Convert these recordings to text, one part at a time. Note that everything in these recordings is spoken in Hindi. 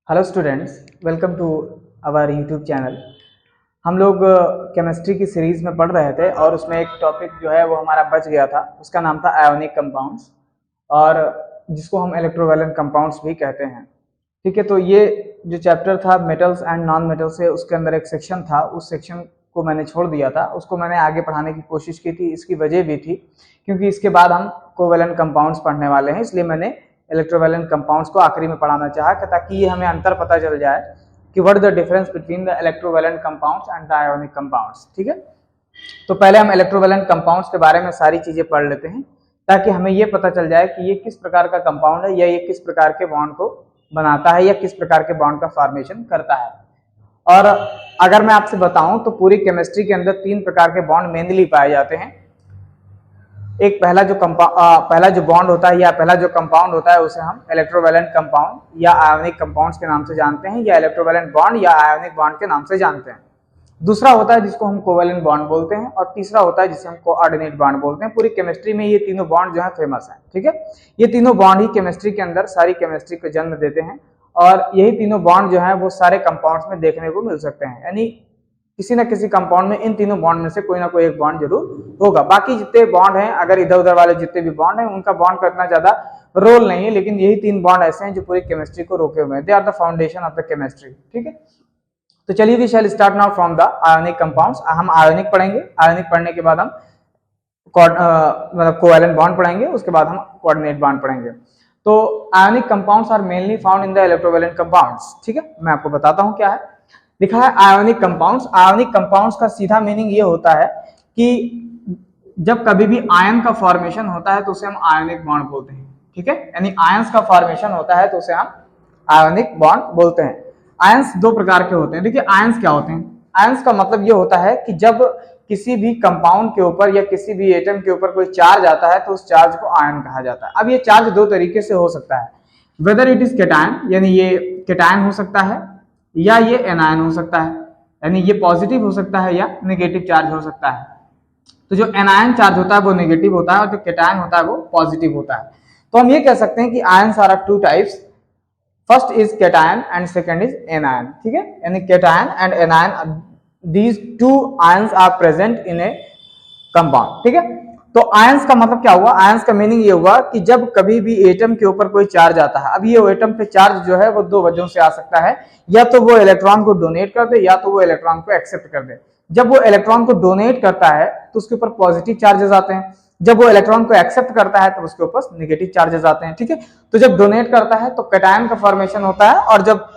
Hello students, welcome to our YouTube channel. हम लोग केमिस्ट्री की सीरीज़ में पढ़ रहे थे और उसमें एक टॉपिक जो है वो हमारा बच गया था। उसका नाम था आयोनिक कंपाउंड्स, और जिसको हम इलेक्ट्रोवैलेंट कंपाउंड्स भी कहते हैं। ठीक है, तो ये जो चैप्टर था मेटल्स एंड नॉन मेटल्स से, उसके अंदर एक सेक्शन था। उस सेक्शन को मैंने छोड़ दिया था, उसको मैंने आगे पढ़ाने की कोशिश की थी। इसकी वजह भी थी क्योंकि इसके बाद हम कोवैलेंट कंपाउंड्स पढ़ने वाले हैं, इसलिए मैंने इलेक्ट्रोवैलेंट कंपाउंड्स को आखिरी में पढ़ाना चाहा ताकि ये हमें अंतर पता चल जाए कि what is the difference between the electrovalent compounds and the ionic compounds. ठीक है, तो पहले हम इलेक्ट्रोवैलेंट कंपाउंड्स के बारे में सारी चीजें पढ़ लेते हैं ताकि हमें ये पता चल जाए कि ये किस प्रकार का कंपाउंड है या ये किस प्रकार के बॉन्ड को बनाता है या किस प्रकार के बॉन्ड का फॉर्मेशन करता है। और अगर मैं आपसे बताऊं तो पूरी केमिस्ट्री के अंदर तीन प्रकार के बॉन्ड मेनली पाए जाते हैं। एक पहला जो बॉन्ड होता है या पहला जो कंपाउंड होता है उसे हम इलेक्ट्रोवैलेंट कंपाउंड या आयोनिक कंपाउंड्स के नाम से जानते हैं, या इलेक्ट्रोवैलेंट बॉन्ड या आयोनिक बॉन्ड के नाम से जानते हैं। दूसरा होता है जिसको हम कोवैलेंट बॉन्ड बोलते हैं, और तीसरा होता है जिसे हम कोऑर्डिनेट बॉन्ड बोलते हैं। पूरी केमिस्ट्री में ये तीनों बॉन्ड जो है फेमस है। ठीक है, ये तीनों बॉन्ड ही केमिस्ट्री के अंदर सारी केमिस्ट्री को जन्म देते हैं, और यही तीनों बॉन्ड जो है वो सारे कंपाउंड्स में देखने को मिल सकते हैं। यानी किसी न किसी कंपाउंड में इन तीनों बॉन्ड में से कोई ना कोई एक बॉन्ड जरूर होगा। बाकी जितने बॉन्ड हैं, अगर इधर उधर वाले जितने भी बॉन्ड हैं, उनका बॉन्ड का इतना ज्यादा रोल नहीं है, लेकिन यही तीन बॉन्ड ऐसे हैं जो पूरी केमिस्ट्री को रोके हुए हैं। They are the foundation of the chemistry. ठीक है, तो चलिए we shall start now from the ionic compounds. हम आयोनिक पढ़ेंगे, आयोनिक पढ़ने के बाद हम मतलब कोवैलेंट बॉन्ड पढ़ेंगे, उसके बाद हम कोऑर्डिनेट बॉन्ड पढ़ेंगे। तो ionic compounds are mainly found in the electrovalent compounds. ठीक है, मैं आपको बताता हूं क्या है। लिखा है आयोनिक कंपाउंड्स। आयोनिक कंपाउंड्स का सीधा मीनिंग ये होता है कि जब कभी भी आयन का फॉर्मेशन होता है तो उसे हम आयोनिक बॉन्ड बोलते हैं। ठीक है, यानी आयंस का फॉर्मेशन होता है तो उसे हम आयोनिक बॉन्ड बोलते हैं। आयंस दो प्रकार के होते हैं। देखिए आयंस क्या होते हैं। आयंस का मतलब ये होता है कि जब किसी भी कंपाउंड के ऊपर या किसी भी एटम के ऊपर कोई चार्ज आता है तो उस चार्ज को आयन कहा जाता है। अब ये चार्ज दो तरीके से हो सकता है, वेदर इट इज केटायन, यानी ये केटायन हो सकता है, या ये एनायन हो सकता है, यानी ये पॉजिटिव हो सकता है या नेगेटिव चार्ज हो सकता है। तो जो एनायन चार्ज होता है वो नेगेटिव होता है और जो केटायन होता है वो पॉजिटिव होता है। तो हम ये कह सकते हैं कि ions are of two types, first is cation and second is anion. ठीक है, यानी cation and anion, these two ions are present in a compound. ठीक है, तो आयंस का मतलब क्या हुआ। आयंस का मीनिंग ये हुआ कि जब कभी भी एटम के ऊपर कोई चार्ज आता है, अब ये एटम पे चार्ज जो है वो दो वजहों से आ सकता है, या तो वो इलेक्ट्रॉन को डोनेट कर दे या तो वो इलेक्ट्रॉन को एक्सेप्ट कर दे। जब वो इलेक्ट्रॉन को डोनेट करता है तो उसके ऊपर पॉजिटिव चार्जेस आते हैं, जब वो इलेक्ट्रॉन को एक्सेप्ट करता है तो उसके ऊपर नेगेटिव चार्जेस आते हैं। ठीक है, तो जब डोनेट करता है तो कैटायन का फॉर्मेशन होता है, और जब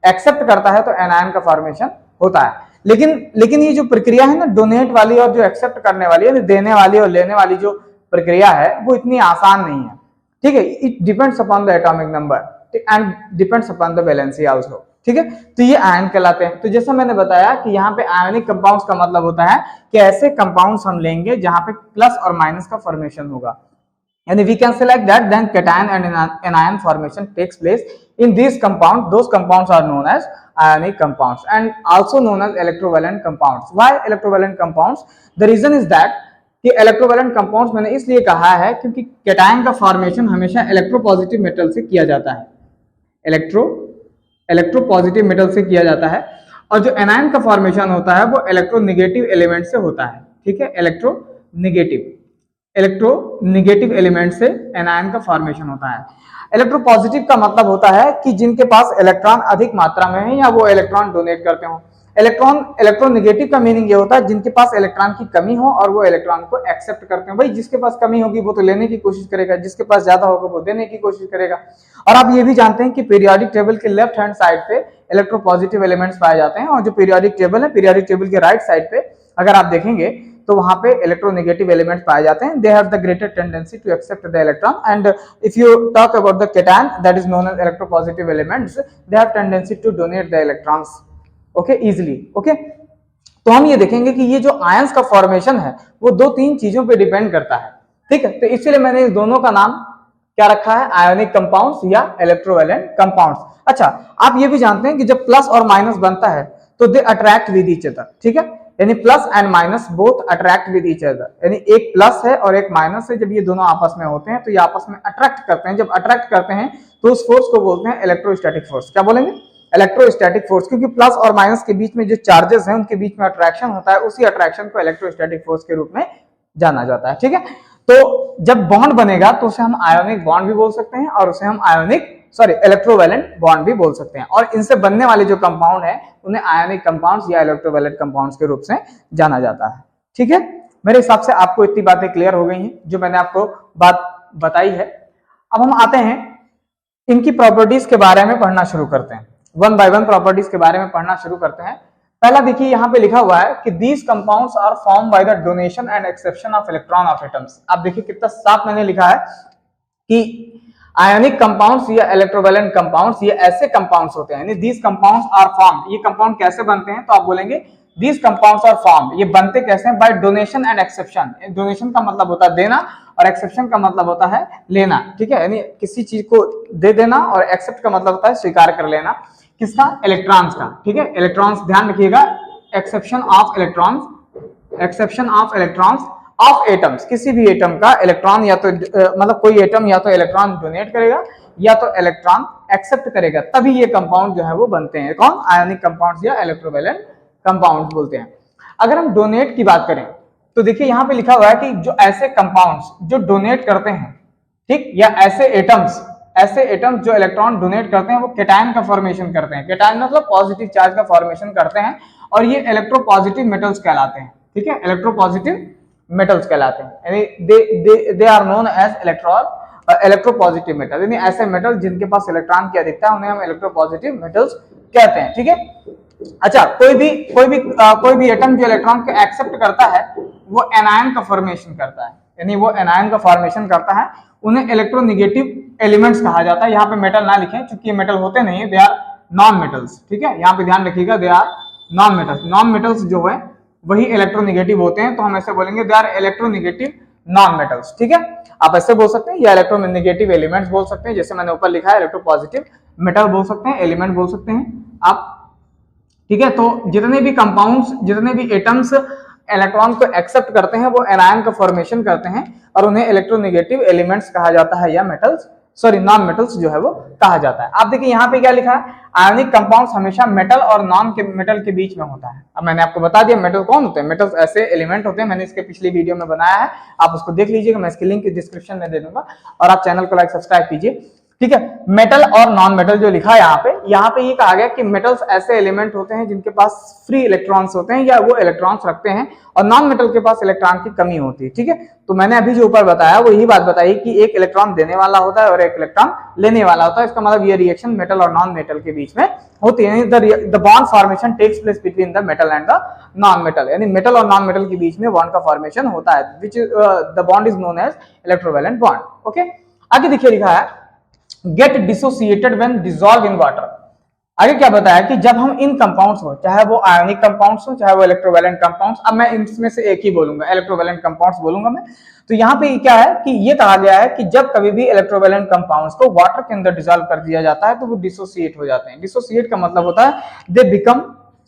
एक्सेप्ट करता है तो एनायन का फॉर्मेशन होता है। लेकिन ये जो प्रक्रिया है ना, डोनेट वाली और जो एक्सेप्ट करने वाली है, देने वाली और लेने वाली जो प्रक्रिया है, वो इतनी आसान नहीं है। ठीक है, it depends upon the atomic number and depends upon the valency also. ठीक है, तो ये आयन कहलाते हैं। तो जैसा मैंने बताया कि यहाँ पे आयोनिक कंपाउंड्स का मतलब होता है कि ऐसे कंपाउंड्स हम लेंगे जहां पे प्लस और माइनस का फॉर्मेशन होगा, यानी we can select that then cation and anion formation takes place in these compounds. Those compounds are known as ionic compounds and also known as electrovalent compounds. Why electrovalent compounds? The reason is that कि इलेक्ट्रोवैलेंट कंपाउंड्स मैंने इसलिए कहा है क्योंकि कैटायन का फॉर्मेशन हमेशा इलेक्ट्रोपॉजिटिव मेटल से किया जाता है, इलेक्ट्रोपॉजिटिव मेटल से किया जाता है, और जो एनायन का फॉर्मेशन होता है वो इलेक्ट्रोनेगेटिव एलिमेंट से होता है। ठीक है, इलेक्ट्रोनेगेटिव एलिमेंट से एनायन का फॉर्मेशन होता है। इलेक्ट्रोपॉजिटिव का मतलब होता है कि जिनके पास इलेक्ट्रॉन अधिक मात्रा में है या वो इलेक्ट्रॉन डोनेट करते हो। इलेक्ट्रोनेगेटिव का मीनिंग ये होता है जिनके पास इलेक्ट्रॉन की कमी हो और वो इलेक्ट्रॉन को एक्सेप्ट करते हैं। भाई जिसके पास कमी होगी वो तो लेने की कोशिश करेगा, जिसके पास ज्यादा होगा वो देने की कोशिश करेगा। और आप ये भी जानते हैं कि पीरियोडिक टेबल के लेफ्ट हैंड साइड पे इलेक्ट्रोपॉजिटिव एलिमेंट्स पाए जाते हैं, और जो पीरियोडिक टेबल है, पीरियोडिक टेबल के राइट साइड पे अगर आप देखेंगे तो वहां पे इलेक्ट्रोनेगेटिव एलिमेंट्स पाए जाते हैं। They have the greater tendency to accept the electron, and if you talk about the cation that is known as electropositive elements, they have tendency to donate the electrons okay easily. Okay, तो हम ये देखेंगे कि ये जो आयंस का फॉर्मेशन है वो दो तीन चीजों पे डिपेंड करता है। ठीक है, तो इसलिए मैंने इन दोनों का नाम क्या रखा है, आयोनिक कंपाउंड्स या इलेक्ट्रोवैलेंट कंपाउंड्स। अच्छा, आप ये भी जानते हैं कि जब प्लस और माइनस बनता है तो they attract with each other. ठीक है, यानी plus and minus both attract with each other, यानी एक प्लस है और एक माइनस है, जब ये दोनों आपस में होते हैं तो ये आपस में अट्रैक्ट करते हैं। जब अट्रैक्ट करते हैं तो उस फोर्स को बोलते हैं इलेक्ट्रोस्टैटिक फोर्स। क्या बोलेंगे, इलेक्ट्रोस्टैटिक फोर्स, क्योंकि प्लस और माइनस के बीच में जो चार्जेस हैं उनके बीच में अट्रैक्शन होता है, उसी अट्रैक्शन को इलेक्ट्रोस्टैटिक फोर्स के रूप में जाना जाता है। ठीक है, तो जब बॉन्ड बनेगा तो उसे हम आयोनिक बॉन्ड भी बोल सकते हैं और उसे हम इलेक्ट्रोवैलेंट बॉन्ड भी बोल सकते हैं, और इनसे बनने वाले जो कंपाउंड है उन्हें आयोनिक कंपाउंड्स या इलेक्ट्रोवैलेंट कंपाउंड्स के रूप से जाना जाता है। ठीक है, मेरे हिसाब से आपको इतनी बातें क्लियर हो गई हैं जो मैंने आपको बात बताई है। अब हम आते हैं इनकी प्रॉपर्टीज के बारे में पढ़ना शुरू करते हैं, वन बाय वन प्रॉपर्टीज के बारे में पढ़ना शुरू करते हैं। पहला देखिए यहाँ पे लिखा हुआ है कि these compounds are form by the donation and exception of electron of atoms. आप देखिए कितना साफ मैंने लिखा है कि आयोनिक कंपाउंड्स या इलेक्ट्रोवैलेंट कंपाउंड्स ये ऐसे कंपाउंड्स होते हैं, यानी दीज कंपाउंड्स आर फॉर्म, ये कंपाउंड कैसे बनते हैं, तो आप बोलेंगे दीज कंपाउंड्स आर फॉर्म, ये बनते कैसे हैं, by donation and exception. Donation का मतलब होता है देना और एक्सेप्शन का मतलब होता है लेना। ठीक है, यानी किसी चीज को दे देना, और एक्सेप्ट का मतलब होता है स्वीकार कर लेना, किसका, इलेक्ट्रॉन्स का। ठीक है, इलेक्ट्रॉन्स, ध्यान रखिएगा, exception of electrons of atoms, किसी भी एटम का इलेक्ट्रॉन या तो मतलब कोई एटम या तो इलेक्ट्रॉन डोनेट करेगा या तो इलेक्ट्रॉन एक्सेप्ट करेगा, तभी ये कंपाउंड जो है वो बनते हैं। कौन, आयोनिक कंपाउंड्स या इलेक्ट्रोवैलेंट कंपाउंड्स बोलते हैं। अगर हम डोनेट की बात करें तो देखिए यहाँ पे लिखा हुआ है कि जो ऐसे कंपाउंड्स जो डोनेट करते हैं, ठीक, या ऐसे एटम्स जो इलेक्ट्रॉन डोनेट करते हैं वो केटायन का फॉर्मेशन करते हैं। केटायन मतलब पॉजिटिव चार्ज का फॉर्मेशन करते हैं, और ये इलेक्ट्रोपॉजिटिव मेटल्स कहलाते हैं। ठीक है, इलेक्ट्रोपॉजिटिव मेटल्स कहलाते हैं, यानी they are known as electropositive metal, यानी ऐसे मेटल जिनके पास इलेक्ट्रॉन की अधिकता है उन्हें हम इलेक्ट्रोपॉजिटिव मेटल्स कहते हैं। ठीक है, अच्छा, कोई भी एटम जो इलेक्ट्रॉन को एक्सेप्ट करता है वो एनायन का फॉर्मेशन करता है, यानी वो एनायन का फॉर्मेशन करता है, उन्हें इलेक्ट्रोनेगेटिव एलिमेंट्स कहा जाता है। यहाँ पे मेटल ना लिखें क्योंकि ये मेटल होते नहीं है, दे आर नॉन मेटल्स। ठीक है, यहाँ पे ध्यान रखिएगा, they are non metals. Non metals जो है वही इलेक्ट्रोनेगेटिव होते हैं, तो हम ऐसे बोलेंगे they are electronegative non metals. ठीक है, आप ऐसे बोल सकते हैं, या इलेक्ट्रोनेगेटिव एलिमेंट्स बोल सकते हैं, जैसे मैंने ऊपर लिखा है इलेक्ट्रोपॉजिटिव मेटल बोल सकते हैं, एलिमेंट बोल सकते हैं आप। ठीक है, तो जितने भी कंपाउंड्स, जितने भी एटम्स इलेक्ट्रॉन को एक्सेप्ट करते हैं वो एनायन का फॉर्मेशन करते हैं, और उन्हें इलेक्ट्रोनेगेटिव एलिमेंट्स कहा जाता है, या नॉन मेटल्स जो है वो कहा जाता है। आप देखिए यहाँ पे क्या लिखा है, आयोनिक कंपाउंड्स हमेशा मेटल और नॉन के मेटल के बीच में होता है। अब मैंने आपको बता दिया मेटल कौन होते हैं, मेटल्स ऐसे एलिमेंट होते हैं, मैंने इसके पिछली वीडियो में बनाया है, आप उसको देख लीजिएगा, मैं इसकी लिंक डिस्क्रिप्शन में दे दूंगा, और आप चैनल को लाइक सब्सक्राइब कीजिए। ठीक है, मेटल और नॉन मेटल जो लिखा है यहाँ पे ये कहा गया कि मेटल्स ऐसे एलिमेंट होते हैं जिनके पास फ्री इलेक्ट्रॉन्स होते हैं, या वो इलेक्ट्रॉन्स रखते हैं, और नॉन मेटल के पास इलेक्ट्रॉन की कमी होती है। ठीक है, तो मैंने अभी जो ऊपर बताया वो यही बात बताई कि एक इलेक्ट्रॉन देने वाला होता है और एक इलेक्ट्रॉन लेने वाला होता है। इसका मतलब ये रिएक्शन मेटल और नॉन मेटल के बीच में होती है, the bond formation takes place between the metal and the non metal, यानी मेटल और नॉन मेटल के बीच में बॉन्ड का फॉर्मेशन होता है, which the bond is known as electrovalent bond. Okay, आगे देखिए लिखा है get dissociated when dissolve in water. आगे क्या बताया कि जब हम इन कंपाउंड्स हो, चाहे वो आयोनिक कंपाउंड्स हो चाहे वो इलेक्ट्रोवैलेंट कंपाउंड्स, अब मैं इनमें से एक ही बोलूंगा, इलेक्ट्रोवैलेंट कंपाउंड्स बोलूंगा मैं। तो यहाँ पे क्या है कि ये कहा गया है कि जब कभी भी इलेक्ट्रोवैलेंट कंपाउंड्स को वाटर के अंदर डिसॉल्व कर दिया जाता है तो वो डिसोसिएट हो जाते हैं। डिसोसिएट का मतलब होता है दे बिकम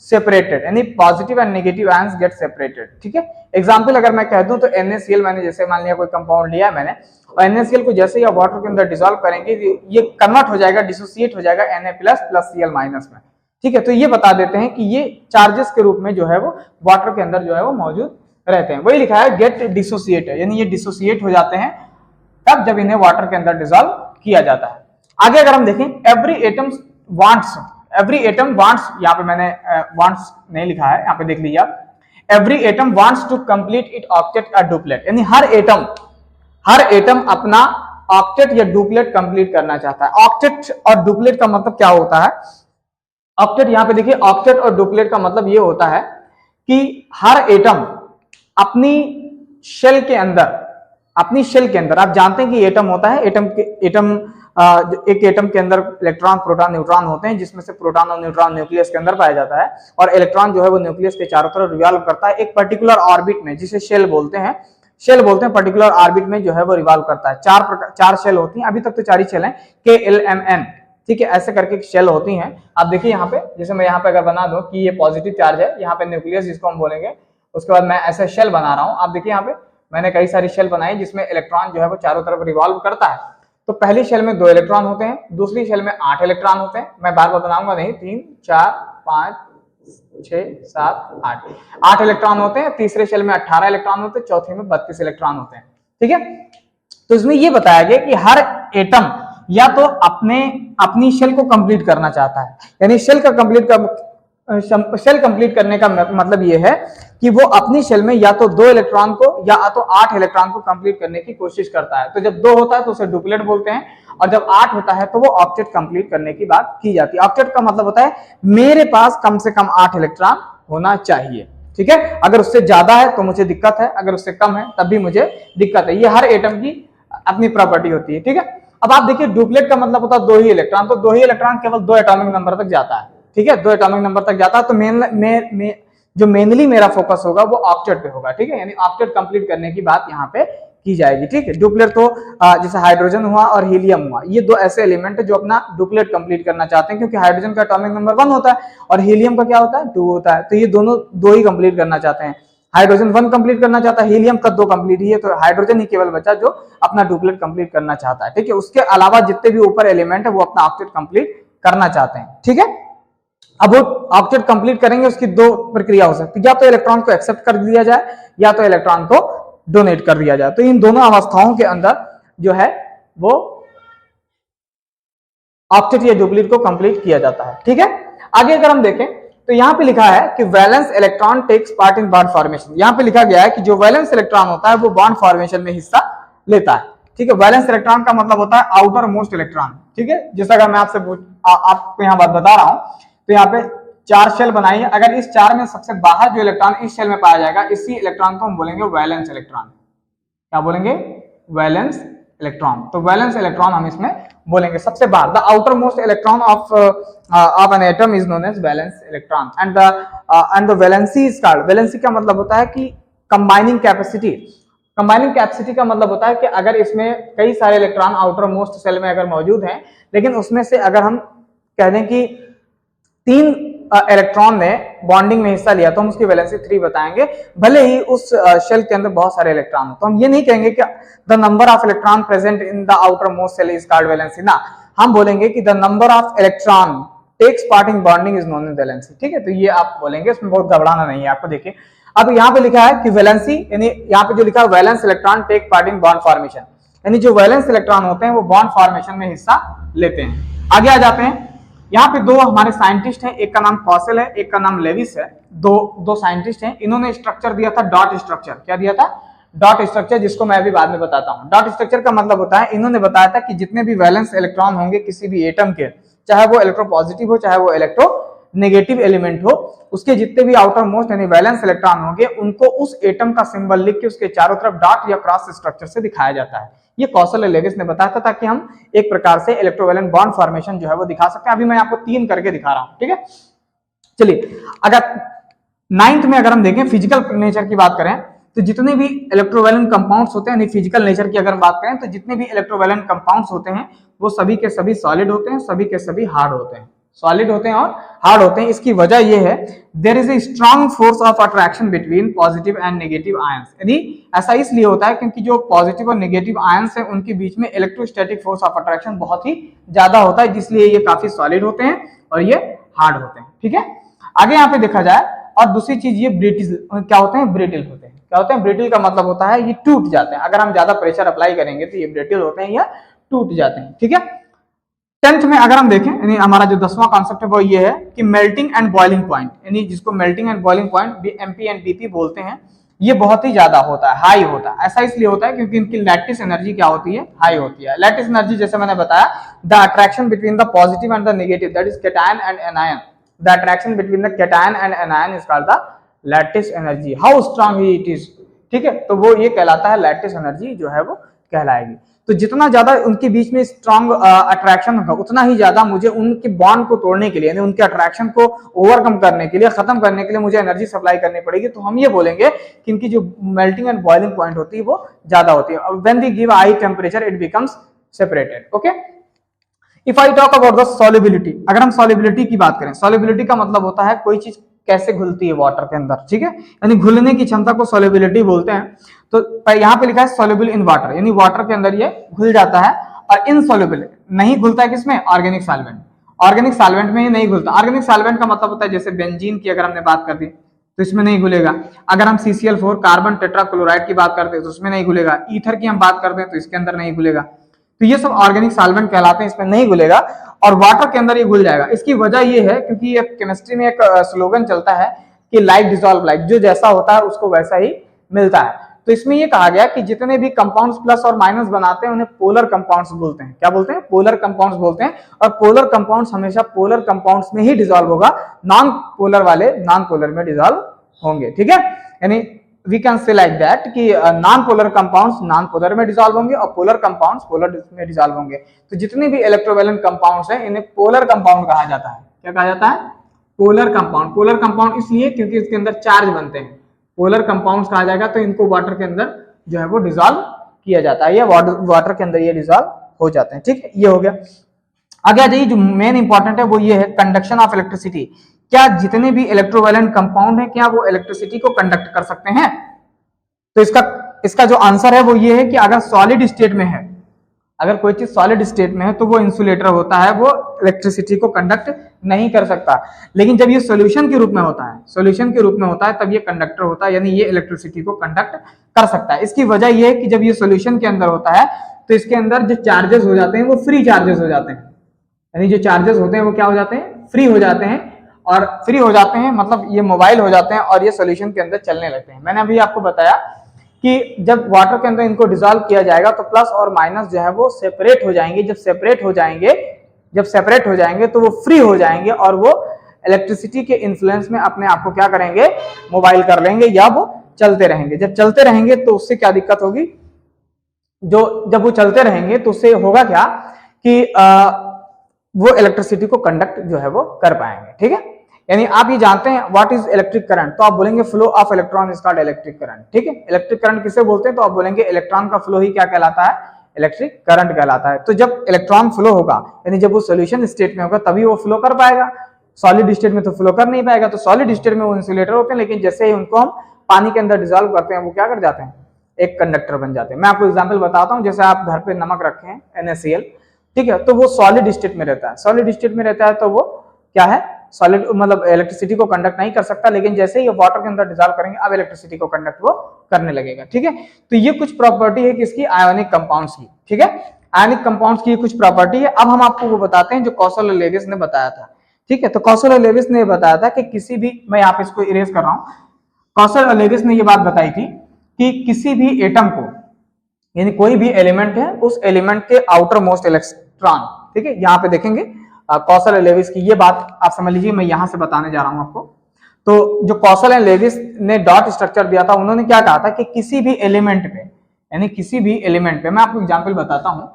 सेपरेटेड, यानी positive and negative ions get separated. ठीक है, एग्जांपल अगर मैं कह दूं तो NaCl, मैंने जैसे मान लिया कोई कंपाउंड लिया है मैंने, और NaCl को जैसे ही आप वाटर के अंदर डिसॉल्व करेंगे ये कन्वर्ट हो जाएगा, डिसोसिएट हो जाएगा Na प्लस Cl माइनस में। ठीक है, तो ये बता देते हैं कि ये चार्जेस के रूप में जो है वो वाटर के अंदर जो है वो मौजूद रहते हैं। वही लिखा है गेट डिसोसिएटेड, यानी ये डिसोसिएट हो जाते हैं तब जब इन्हें वाटर के अंदर डिसॉल्व किया जाता है। आगे अगर हम देखें एवरी एटम वांट्स, यहाँ पे मैंने वांट्स नहीं लिखा है, यहाँ पे देख लीजिए आप, every atom wants to complete it octet और डुप्लेट, यानी हर एटम अपना ऑक्टेट या डुप्लेट कंप्लीट करना चाहता है। ऑक्टेट और डुप्लेट का मतलब क्या होता है, ऑक्टेट यहाँ पे देखिए, ऑक्टेट और डुप्लेट का मतलब ये होता है कि हर एटम अपनी शेल के अंदर, आप जानते हैं कि एटम होता है, एक एटम के अंदर इलेक्ट्रॉन, प्रोटॉन, न्यूट्रॉन होते हैं, जिसमें से प्रोटॉन और न्यूट्रॉन न्यूक्लियस के अंदर पाया जाता है, और इलेक्ट्रॉन जो है वो न्यूक्लियस के चारों तरफ रिवॉल्व करता है एक पर्टिकुलर ऑर्बिट में, जिसे शेल बोलते हैं, पर्टिकुलर ऑर्बिट में जो है वो रिवॉल्व करता है। चार शेल होती हैं, अभी तक तो 4 ही शेल हैं, KLMN। ठीक है, ऐसे करके शेल होती हैं। आप देखिए यहाँ पे, जैसे मैं यहाँ पे अगर बना दूं कि ये पॉजिटिव चार्ज है, यहाँ पे न्यूक्लियस जिसको हम बोलेंगे, उसके बाद मैं ऐसे शेल बना रहा हूँ। आप देखिए यहाँ पे मैंने कई सारी शेल बनाई जिसमें इलेक्ट्रॉन जो है वो चारों तरफ रिवॉल्व करता है। तो पहली शेल में 2 इलेक्ट्रॉन होते हैं, दूसरी शेल में 8 इलेक्ट्रॉन होते हैं। मैं बार बार बनाऊंगा नहीं, 3 4 5 6 7 8 इलेक्ट्रॉन होते हैं। तीसरे शेल में 18 इलेक्ट्रॉन होते हैं, चौथे में 32 इलेक्ट्रॉन होते हैं। ठीक है, तो इसमें ये बताया गया कि हर एटम या तो अपनी शेल को कंप्लीट करना चाहता है, यानी शेल कंप्लीट करने का मतलब ये है कि वो अपनी शेल में या तो 2 इलेक्ट्रॉन को या तो 8 इलेक्ट्रॉन को कंप्लीट करने की कोशिश करता है। तो जब 2 होता है तो उसे डुप्लेट बोलते हैं, और जब 8 होता है तो वो ऑक्टेट कंप्लीट करने की बात की जाती है। ऑक्टेट का मतलब होता है मेरे पास कम से कम 8 इलेक्ट्रॉन होना चाहिए। ठीक है, अगर उससे ज्यादा है तो मुझे दिक्कत है, अगर उससे कम है तब भी मुझे दिक्कत है। ये हर एटम की अपनी प्रॉपर्टी होती है। ठीक है, अब आप देखिए डुप्लेट का मतलब होता है 2 ही इलेक्ट्रॉन, तो 2 ही इलेक्ट्रॉन केवल 2 एटॉमिक नंबर तक जाता है। ठीक है, 2 एटॉमिक नंबर तक जाता है, तो जो मेनली मेरा फोकस होगा वो ऑक्टेट पे होगा। ठीक है, यानी ऑक्टेट कंप्लीट करने की बात यहाँ पे की जाएगी। ठीक है, डुप्लेट तो जैसे हाइड्रोजन हुआ और हीलियम हुआ, ये 2 ऐसे एलिमेंट है जो अपना डुप्लेट कंप्लीट करना चाहते हैं, क्योंकि हाइड्रोजन का एटॉमिक नंबर 1 होता है और हीलियम का क्या होता है 2 होता है। तो ये दोनों 2 ही कंप्लीट करना चाहते हैं। हाइड्रोजन 1 कंप्लीट करना चाहता है, हीलियम का 2 कंप्लीट ही है, तो हाइड्रोजन ही केवल बचा जो अपना डुप्लेट कंप्लीट करना चाहता है। ठीक है, उसके अलावा जितने भी ऊपर एलिमेंट है वो अपना ऑक्टेट कंप्लीट करना चाहते हैं। ठीक है, अब वो ऑक्टेट कंप्लीट करेंगे, उसकी 2 प्रक्रिया हो सकती है, या तो इलेक्ट्रॉन को एक्सेप्ट कर दिया जाए या तो इलेक्ट्रॉन को डोनेट कर दिया जाए। तो इन दोनों अवस्थाओं के अंदर जो है वो ऑक्टेट या डुप्लीट को कंप्लीट किया जाता है। ठीक है, आगे अगर हम देखें तो यहाँ पे लिखा है कि valence electron takes part in bond formation. यहाँ पे लिखा गया है कि जो वैलेंस इलेक्ट्रॉन होता है वो बॉन्ड फॉर्मेशन में हिस्सा लेता है। ठीक है, वैलेंस इलेक्ट्रॉन का मतलब होता है आउटर मोस्ट इलेक्ट्रॉन। ठीक है, जैसा अगर मैं आपको यहाँ बात बता रहा हूं, तो यहाँ पे 4 शेल बनाई है, अगर इस 4 में सबसे बाहर जो इलेक्ट्रॉन इस शेल में पाया जाएगा, इसी इलेक्ट्रॉन को हम बोलेंगे वैलेंस इलेक्ट्रॉन। क्या बोलेंगे? Valence electron. तो वैलेंस इलेक्ट्रॉन हम इसमें बोलेंगे सबसे बाहर। The outermost electron of an atom is known as valence electron and the valency is called. Valency का मतलब होता है कि कंबाइनिंग कैपेसिटी। कंबाइनिंग कैपेसिटी का मतलब होता है कि अगर इसमें कई सारे इलेक्ट्रॉन आउटर मोस्ट सेल में अगर मौजूद हैं, लेकिन उसमें से अगर हम कह दें कि 3 इलेक्ट्रॉन ने बॉन्डिंग में हिस्सा लिया तो हम उसकी वैलेंसी 3 बताएंगे, भले ही उस शेल के अंदर बहुत सारे इलेक्ट्रॉन हो। तो हम ये नहीं कहेंगे कि the number of electron present in the outermost shell is called valency, ना, हम बोलेंगे कि the number of electron takes part in bonding is known as valency. ठीक है, तो ये आप बोलेंगे, इसमें बहुत घबराना नहीं है आपको। देखिए अब यहाँ पे लिखा है कि वैलेंसी, यानी यहाँ पे जो लिखा है valence electron take part in bond formation, यानी जो वैलेंस इलेक्ट्रॉन होते हैं वो बॉन्ड फॉर्मेशन में हिस्सा लेते हैं। आगे आ जाते हैं, यहाँ पे 2 हमारे साइंटिस्ट हैं, एक का नाम कॉसेल है, एक का नाम लेविस है। दो साइंटिस्ट हैं, इन्होंने स्ट्रक्चर दिया था डॉट स्ट्रक्चर। क्या दिया था? डॉट स्ट्रक्चर, जिसको मैं अभी बाद में बताता हूँ। डॉट स्ट्रक्चर का मतलब होता है, इन्होंने बताया था कि जितने भी वैलेंस इलेक्ट्रॉन होंगे किसी भी एटम के, चाहे वो इलेक्ट्रोपॉजिटिव हो चाहे वो इलेक्ट्रो नेगेटिव एलिमेंट हो, उसके जितने भी आउटर मोस्ट यानी वैलेंस इलेक्ट्रॉन होंगे उनको उस एटम का सिंबल लिख के उसके चारों तरफ डॉट या क्रॉस स्ट्रक्चर से दिखाया जाता है। ये कौशल लेविस ने बताया था, ताकि हम एक प्रकार से इलेक्ट्रोवैलेंट बॉन्ड फॉर्मेशन जो है वो दिखा सकते हैं। अभी मैं आपको 3 करके दिखा रहा हूं। ठीक है, चलिए अगर 9th में अगर हम देखें फिजिकल नेचर की बात करें तो जितने भी इलेक्ट्रोवैलेंट कंपाउंड्स होते हैं, यानी फिजिकल नेचर की अगर बात करें तो जितने भी इलेक्ट्रोवैलेंट कंपाउंड्स होते हैं वो सभी के सभी सॉलिड होते हैं, सभी के सभी हार्ड होते हैं। सॉलिड होते हैं और हार्ड होते हैं। इसकी वजह यह है, there is a strong force of attraction between positive and negative ions. यानी ऐसा इसलिए होता है क्योंकि जो पॉजिटिव और नेगेटिव आयंस हैं उनके बीच में इलेक्ट्रोस्टैटिक फोर्स ऑफ अट्रैक्शन बहुत ही ज्यादा होता है, जिसलिए ये काफी सॉलिड होते हैं और ये हार्ड होते हैं। ठीक है, आगे यहाँ पे देखा जाए, और दूसरी चीज ये ब्रिटिल क्या होते हैं? ब्रिटिल होते हैं। क्या होते हैं? ब्रिटिल का मतलब होता है ये टूट जाते हैं, अगर हम ज्यादा प्रेशर अप्लाई करेंगे तो ये ब्रिटिल होते हैं या टूट जाते हैं। ठीक है, 10th में अगर हम देखें, यानी हमारा जो 10वां कॉन्सेप्ट है वो ये है कि मेल्टिंग एंड बॉइलिंग पॉइंट, यानी जिसको melting and boiling point MP and BP बोलते हैं, ये बहुत ही ज्यादा होता है, हाई होता है। ऐसा इसलिए होता है क्योंकि इनकी लैटिस एनर्जी क्या होती है? हाई होती है। लैटिस एनर्जी जैसे मैंने बताया, the attraction between the positive and the negative, that is cation and anion, the attraction between the cation and anion is called the lattice energy. How strong it is, ठीक है, तो वो ये कहलाता है, लैटिस एनर्जी जो है वो कहलाएगी। तो जितना ज्यादा उनके बीच में स्ट्रांग अट्रैक्शन होगा उतना ही ज्यादा मुझे उनके बॉन्ड को तोड़ने के लिए, यानी उनके अट्रैक्शन को ओवरकम करने के लिए, खत्म करने के लिए मुझे एनर्जी सप्लाई करनी पड़ेगी। तो हम ये बोलेंगे कि इनकी जो मेल्टिंग एंड बॉइलिंग पॉइंट होती है वो ज्यादा होती है। When we give high temperature it becomes separated. Okay, if I talk about the solubility, अगर हम सॉल्युबिलिटी की बात करें, सॉल्युबिलिटी का मतलब होता है कोई चीज कैसे घुलती है वाटर के अंदर। ठीक है, यानी घुलने की क्षमता को सॉल्युबिलिटी बोलते हैं। तो यहाँ पे लिखा है सॉल्युबल इन वाटर, यानी वाटर के अंदर ये घुल जाता है। और इनसॉल्युबल नहीं घुलता है किसमें, ऑर्गेनिक सॉल्वेंट। ऑर्गेनिक सॉल्वेंट में ये नहीं घुलता। ऑर्गेनिक सॉल्वेंट का मतलब होता है जैसे बेंजीन की अगर हमने बात कर दी तो इसमें नहीं घुलेगा। अगर हम CCl4 कार्बन टेट्राक्लोराइड की बात करते हैं तो उसमें नहीं घुलेगा। ईथर की हम बात करते हैं तो इसके अंदर नहीं घुलेगा। तो ये सब ऑर्गेनिक सॉल्वेंट कहलाते हैं, इसमें नहीं घुलेगा और वाटर के अंदर ये घुल जाएगा। इसकी वजह ये है क्योंकि एक केमिस्ट्री में एक स्लोगन चलता है कि लाइक डिसॉल्व लाइक, जो जैसा होता है उसको वैसा ही मिलता है। तो इसमें ये कहा गया कि जितने भी कंपाउंड्स प्लस और माइनस बनाते हैं उन्हें पोलर कंपाउंड्स बोलते हैं। क्या बोलते हैं, पोलर कंपाउंड्स बोलते हैं। और पोलर कंपाउंड्स हमेशा पोलर कंपाउंड्स में ही डिसॉल्व होगा, नॉन पोलर वाले नॉन पोलर में डिसॉल्व होंगे। ठीक है, यानी we can say like that कि non polar compounds non polar में डिसॉल्व होंगे और पोलर कंपाउंड्स पोलर में डिसॉल्व होंगे। तो जितने भी इलेक्ट्रोवैलेंट कंपाउंड्स हैं इन्हें पोलर कंपाउंड कहा जाता है। क्या कहा जाता है, पोलर कंपाउंड। पोलर कंपाउंड इसलिए क्योंकि इसके अंदर चार्ज बनते हैं, पोलर कंपाउंड्स कहा जाएगा। तो इनको वाटर के अंदर जो है वो डिसॉल्व किया जाता है, या वाटर के अंदर ये डिसॉल्व हो जाते हैं। ठीक है, ये हो गया। आगे आ जाइए, जो मेन इंपॉर्टेंट है वो ये है कंडक्शन ऑफ इलेक्ट्रिसिटी। क्या जितने भी इलेक्ट्रोवैलेंट कंपाउंड है क्या वो इलेक्ट्रिसिटी को कंडक्ट कर सकते हैं? तो इसका जो आंसर है वो ये है कि अगर सॉलिड स्टेट में है, अगर कोई चीज सॉलिड स्टेट में है तो वो इंसुलेटर होता है, वो इलेक्ट्रिसिटी को कंडक्ट नहीं कर सकता। लेकिन जब ये सॉल्यूशन के रूप में होता है, सॉल्यूशन के रूप में होता है तब ये कंडक्टर होता है, यानी ये इलेक्ट्रिसिटी को कंडक्ट कर सकता है। इसकी वजह ये है कि जब ये सॉल्यूशन के अंदर होता है तो इसके अंदर जो चार्जेस हो जाते हैं वो फ्री चार्जेस हो जाते हैं, यानी जो चार्जेस होते हैं वो क्या हो जाते हैं, फ्री हो जाते हैं। और फ्री हो जाते हैं मतलब ये मोबाइल हो जाते हैं और ये सॉल्यूशन के अंदर चलने लगते हैं। मैंने अभी आपको बताया कि जब वाटर के अंदर इनको डिसॉल्व किया जाएगा तो प्लस और माइनस जो है वो सेपरेट हो जाएंगे। जब सेपरेट हो जाएंगे तो वो फ्री हो जाएंगे और वो इलेक्ट्रिसिटी के इन्फ्लुएंस में अपने आप को क्या करेंगे, मोबाइल कर लेंगे या वो चलते रहेंगे। जब चलते रहेंगे तो उससे क्या दिक्कत होगी, जब वो चलते रहेंगे तो उससे होगा क्या कि वो इलेक्ट्रिसिटी को कंडक्ट जो है वो कर पाएंगे। ठीक है, यानी आप ये जानते हैं व्हाट इज इलेक्ट्रिक करंट, तो आप बोलेंगे flow of electron is called electric current. ठीक है, इलेक्ट्रिक करंट किसे बोलते हैं, तो आप बोलेंगे इलेक्ट्रॉन का फ्लो ही क्या कहलाता है, इलेक्ट्रिक करंट कहलाता है। तो जब इलेक्ट्रॉन फ्लो होगा यानी जब वो सॉल्यूशन स्टेट में होगा तभी वो फ्लो कर पाएगा, सॉलिड स्टेट में तो फ्लो कर नहीं पाएगा। तो सॉलिड स्टेट में वो इंसुलेटर होते हैं, लेकिन जैसे ही उनको हम पानी के अंदर डिसॉल्व करते हैं वो क्या कर जाते हैं, एक कंडक्टर बन जाते हैं। मैं आपको एग्जाम्पल बताता हूँ, जैसे आप घर पे नमक रखे हैं NaCl, ठीक है, तो वो सॉलिड स्टेट में रहता है, सॉलिड स्टेट में रहता है तो वो क्या है, सॉलिड मतलब इलेक्ट्रिसिटी को कंडक्ट नहीं कर सकता। लेकिन जैसे ही वाटर के अंदर डिसॉल्व करेंगे अब इलेक्ट्रिसिटी को कंडक्ट वो करने लगेगा। ठीक है, तो ये कुछ प्रॉपर्टी है किसकी, आयोनिक कंपाउंड्स की। ठीक है, आयोनिक कंपाउंड्स की कुछ प्रॉपर्टी है। अब हम आपको वो बताते हैं जो कौशल और लेविस ने बताया था। ठीक है, तो कौशल और लेविस ने बताया था कि किसी भी, मैं यहाँ पे इसको इरेज कर रहा हूँ, कौशल और लेविस ने ये बात बताई थी कि किसी भी एटम को, यानी कोई भी एलिमेंट है उस एलिमेंट के आउटर मोस्ट इलेक्ट्रॉन, ठीक है, यहाँ पे देखेंगे कौशल और लेविस की ये बात आप समझ लीजिए, मैं यहां से बताने जा रहा हूं आपको। तो जो कौशल एंड लेविस ने डॉट स्ट्रक्चर दिया था, उन्होंने क्या कहा था कि किसी भी एलिमेंट पे, यानी किसी भी एलिमेंट पे, मैं आपको एग्जांपल बताता हूं,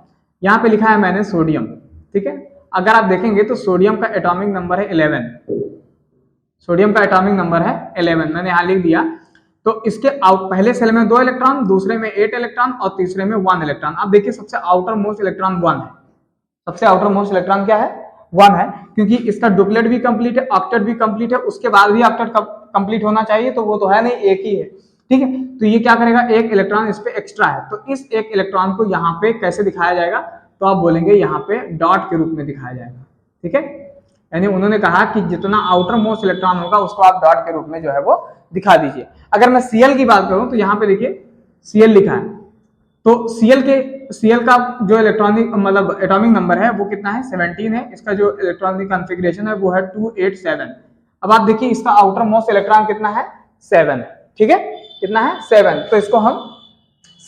यहाँ पे लिखा है मैंने सोडियम। ठीक है, अगर आप देखेंगे तो सोडियम का एटॉमिक नंबर है 11, सोडियम का एटॉमिक नंबर है 11, मैंने यहाँ लिख दिया। तो इसके पहले सेल में 2 इलेक्ट्रॉन, दूसरे में 8 इलेक्ट्रॉन और तीसरे में 1 इलेक्ट्रॉन। आप देखिए सबसे आउटर मोस्ट इलेक्ट्रॉन 1 है, सबसे आउटर मोस्ट इलेक्ट्रॉन क्या है, 1 है, क्योंकि इसका डुप्लेट भी कंप्लीट है, ऑक्टेट भी कंप्लीट है, उसके बाद भी ऑक्टेट कंप्लीट होना चाहिए, तो वो तो है नहीं, एक ही है। ठीक है, तो ये क्या करेगा, एक इलेक्ट्रॉन इस पे एक्स्ट्रा है, तो इस एक इलेक्ट्रॉन को यहाँ पे कैसे दिखाया जाएगा, तो आप बोलेंगे यहाँ पे डॉट के रूप में दिखाया जाएगा। ठीक है, यानी उन्होंने कहा कि जितना आउटर मोस्ट इलेक्ट्रॉन होगा उसको आप डॉट के रूप में जो है वो दिखा दीजिए। अगर मैं Cl की बात करूं तो यहाँ पे देखिए Cl लिखा है, तो Cl का जो इलेक्ट्रॉनिक मतलब एटॉमिक नंबर है वो कितना है, 17 है। इसका जो इलेक्ट्रॉनिक कॉन्फ़िगरेशन है वो है 287। अब आप देखिए इसका आउटर मोस्ट इलेक्ट्रॉन कितना है, 7 है। ठीक है, कितना है, 7, तो इसको हम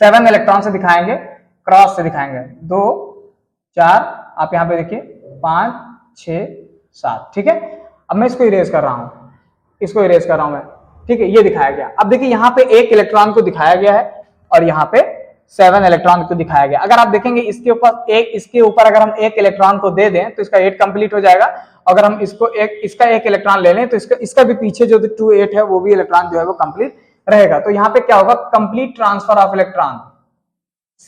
7 इलेक्ट्रॉन से दिखाएंगे, क्रॉस से दिखाएंगे, 2 4, आप यहाँ पे देखिए 5 6 7। ठीक है, अब मैं इसको इरेज कर रहा हूँ, इसको इरेज कर रहा हूँ मैं। ठीक है, ये दिखाया गया। अब देखिए यहाँ पे 1 इलेक्ट्रॉन को दिखाया गया है और यहाँ पे 7 इलेक्ट्रॉन को दिखाया गया। अगर आप देखेंगे इसके ऊपर अगर हम 1 इलेक्ट्रॉन को दे दें तो इसका 8 कंप्लीट हो जाएगा। अगर हम इसका 1 इलेक्ट्रॉन ले लें तो इसका भी पीछे जो 2 8 है वो भी इलेक्ट्रॉन जो है वो कंप्लीट रहेगा। तो यहाँ पे क्या होगा, complete transfer of electron,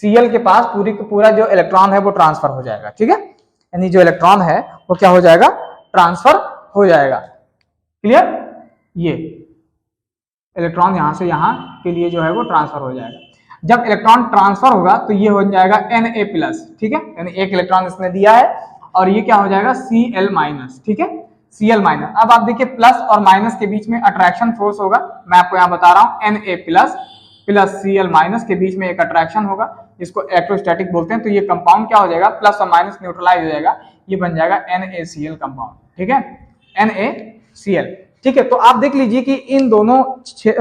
Cl के पास पूरा जो इलेक्ट्रॉन है वो ट्रांसफर हो जाएगा। ठीक है, यानी जो इलेक्ट्रॉन है वो क्या हो जाएगा, ट्रांसफर हो जाएगा। क्लियर, ये इलेक्ट्रॉन यहां से यहां के लिए जो है वो ट्रांसफर हो जाएगा। जब इलेक्ट्रॉन ट्रांसफर होगा तो ये हो जाएगा Na+, ठीक है, यानी एक इलेक्ट्रॉन इसने दिया है और ये क्या हो जाएगा Cl-, ठीक है, Cl-। अब आप देखिए प्लस और माइनस के बीच में अट्रैक्शन फोर्स होगा, मैं आपको यहाँ बता रहा हूँ Na+ प्लस Cl- के बीच में एक अट्रैक्शन होगा, इसको इलेक्ट्रोस्टैटिक बोलते हैं। तो ये कंपाउंड क्या हो जाएगा, प्लस और माइनस न्यूट्रलाइज हो जाएगा, ये बन जाएगा NaCl कंपाउंड, ठीक है, NaCl, ठीक है। तो आप देख लीजिए कि इन दोनों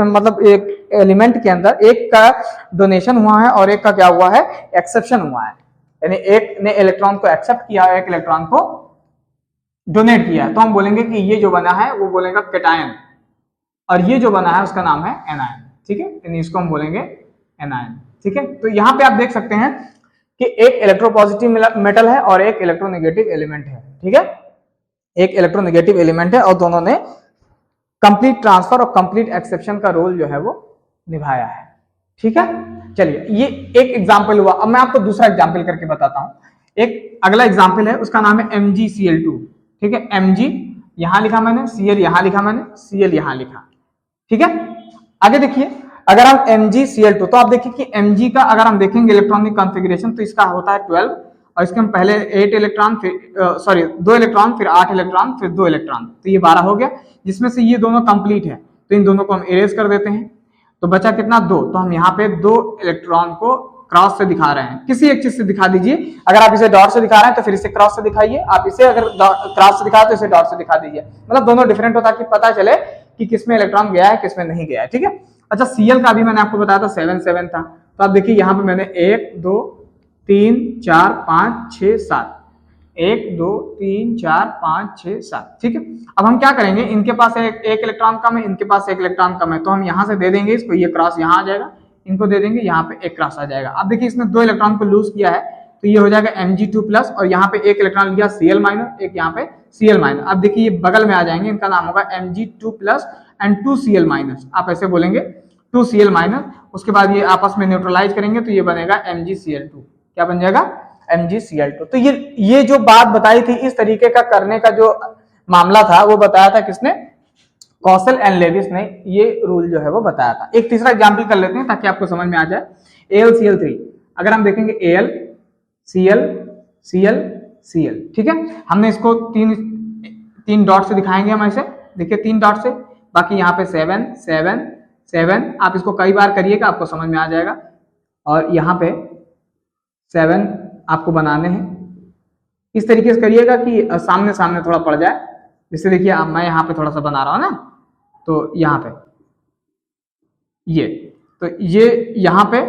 मतलब एक एलिमेंट के अंदर एक का डोनेशन हुआ है और एक का क्या हुआ है, एक्सेप्शन हुआ है, यानी एक ने इलेक्ट्रॉन को एक्सेप्ट किया है, एक इलेक्ट्रॉन को डोनेट किया है। तो हम बोलेंगे कि ये जो बना है वो बोलेगा कैटायन, और ये जो बना है उसका नाम है एनायन, ठीक है, यानी इसको हम बोलेंगे एनायन, ठीक है। तो यहाँ पे आप देख सकते हैं कि एक इलेक्ट्रोपॉजिटिव मेटल है और एक इलेक्ट्रोनेगेटिव एलिमेंट है, ठीक है, एक इलेक्ट्रोनेगेटिव एलिमेंट है और दोनों ने कंप्लीट ट्रांसफर और कंप्लीट एक्सेप्शन का रोल जो है वो निभाया है, ठीक है। चलिए ये एक एग्जाम्पल हुआ। अब मैं आपको दूसरा एग्जाम्पल करके बताता हूं। एक अगला एग्जाम्पल है, उसका नाम है MgCl2, ठीक है, Mg यहां लिखा मैंने, Cl यहां लिखा मैंने, Cl यहां लिखा, ठीक है। आगे देखिए, अगर हम MgCl2, तो आप देखिए कि Mg का अगर हम देखेंगे इलेक्ट्रॉनिक कॉन्फ़िगरेशन तो इसका होता है 12, और इसके हम पहले 8 इलेक्ट्रॉन, फिर सॉरी 2 इलेक्ट्रॉन, फिर 8 इलेक्ट्रॉन, फिर 2 इलेक्ट्रॉन, तो ये 12 हो गया, जिसमें से ये दोनों कंप्लीट है, तो इन दोनों को हम इरेज कर देते हैं, तो बचा कितना 2, तो हम यहाँ पे 2 इलेक्ट्रॉन को क्रॉस से दिखा रहे हैं, किसी एक चीज से दिखा दीजिए। अगर आप इसे डॉट से दिखा रहे हैं तो फिर इसे क्रॉस से दिखाइए, आप इसे अगर क्रॉस से दिखा तो इसे डॉट से दिखा दीजिए, मतलब दोनों डिफरेंट हो ताकि पता चले कि किसमें इलेक्ट्रॉन गया है किसमें नहीं गया है, ठीक है। अच्छा, Cl का भी मैंने आपको बताया था 7 था, तो आप देखिए यहाँ पे मैंने 1 2 3 4 5 6 7, 1 2 3 4 5 6 7, ठीक है। अब हम क्या करेंगे, इनके पास एक इलेक्ट्रॉन कम है, इनके पास एक इलेक्ट्रॉन कम है, तो हम यहाँ से दे देंगे इसको, ये क्रॉस यहाँ आ जाएगा, इनको दे देंगे, यहाँ पे एक क्रॉस आ जाएगा। अब देखिए इसने 2 इलेक्ट्रॉन को लूज किया है, तो ये हो जाएगा Mg2+, और यहाँ पे एक इलेक्ट्रॉन लिया Cl-, एक यहाँ पे Cl-। अब देखिए ये बगल में आ जाएंगे, इनका नाम होगा Mg2+ एंड 2Cl-, आप ऐसे बोलेंगे 2Cl-, उसके बाद ये आपस में न्यूट्रलाइज करेंगे तो ये बनेगा MgCl2, क्या बन जाएगा MgCl2। तो ये जो बात बताई थी, इस तरीके का करने का जो मामला था वो बताया था किसने, कौशल एंड लेविस ने ये रूल जो है वो बताया था। एक तीसरा एग्जांपल कर लेते हैं ताकि आपको समझ में आ जाए। AlCl3, अगर हम देखेंगे Al Cl Cl Cl, ठीक है, हमने इसको तीन डॉट से दिखाएंगे हम ऐसे, देखिए 3 डॉट से, बाकी यहाँ पे 7 7 7, आप इसको कई बार करिएगा आपको समझ में आ जाएगा, और यहाँ पे 7 आपको बनाने हैं, इस तरीके से करिएगा कि सामने सामने थोड़ा पड़ जाए। जैसे देखिए अब मैं यहाँ पे थोड़ा सा बना रहा हूँ ना, तो यहाँ पे ये, तो ये यहाँ पे,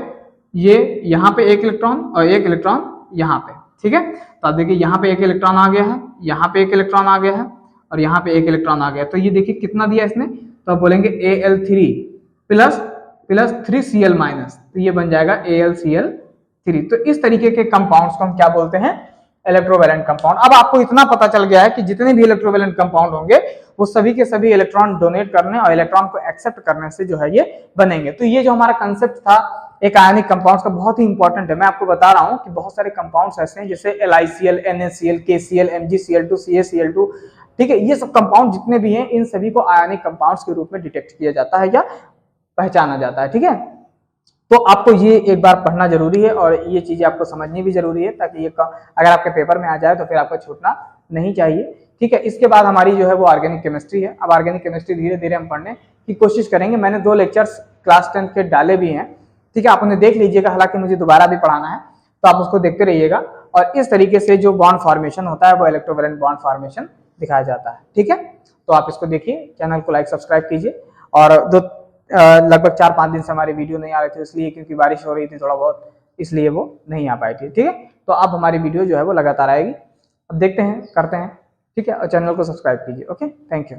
ये यहाँ पे एक इलेक्ट्रॉन और एक इलेक्ट्रॉन यहाँ पे, ठीक है। तो आप देखिए यहाँ पे एक इलेक्ट्रॉन आ गया है, यहाँ पे एक इलेक्ट्रॉन आ गया है, और यहाँ पे एक इलेक्ट्रॉन आ गया, तो ये देखिए कितना दिया इसने, तो आप बोलेंगे Al3 प्लस 3Cl-, तो ये बन जाएगा AlCl3। तो इस तरीके के कंपाउंड्स को हम क्या बोलते हैं, इलेक्ट्रोवैलेंट कंपाउंड। अब आपको इतना पता चल गया है कि जितने भी इलेक्ट्रोवैलेंट कंपाउंड होंगे वो सभी के सभी इलेक्ट्रॉन डोनेट करने और इलेक्ट्रॉन को एक्सेप्ट करने से जो है ये बनेंगे। तो ये जो हमारा कंसेप्ट था एक आयनिक कंपाउंड्स का, बहुत ही इंपॉर्टेंट है। मैं आपको बता रहा हूं कि बहुत सारे कंपाउंड्स ऐसे हैं जैसे LiCl, NaCl, KCl, MgCl2, CaCl2, ठीक है, ये सब कंपाउंड जितने भी हैं इन सभी को आयनिक कंपाउंड्स के रूप में डिटेक्ट किया जाता है या पहचाना जाता है, ठीक है। तो आपको ये एक बार पढ़ना जरूरी है और ये चीजें आपको समझनी भी जरूरी है, ताकि ये अगर आपके पेपर में आ जाए तो फिर आपको छूटना नहीं चाहिए, ठीक है। इसके बाद हमारी जो है वो ऑर्गेनिक केमिस्ट्री है। अब ऑर्गेनिक केमिस्ट्री धीरे धीरे हम पढ़ने की कोशिश करेंगे। मैंने 2 लेक्चर्स क्लास 10 के डाले भी हैं, ठीक है, आप उन्हें देख लीजिएगा, हालांकि मुझे दोबारा भी पढ़ाना है तो आप उसको देखते रहिएगा। और इस तरीके से जो बॉन्ड फॉर्मेशन होता है वो इलेक्ट्रोवैलेंट बॉन्ड फॉर्मेशन दिखाया जाता है, ठीक है। तो आप इसको देखिए, चैनल को लाइक सब्सक्राइब कीजिए। और लगभग 4-5 दिन से हमारी वीडियो नहीं आ रही थी, इसलिए क्योंकि बारिश हो रही थी थोड़ा बहुत, इसलिए वो नहीं आ पाई थी, ठीक है। तो अब हमारी वीडियो जो है वो लगातार आएगी, अब देखते हैं, करते हैं, ठीक है, और चैनल को सब्सक्राइब कीजिए। Okay, thank you.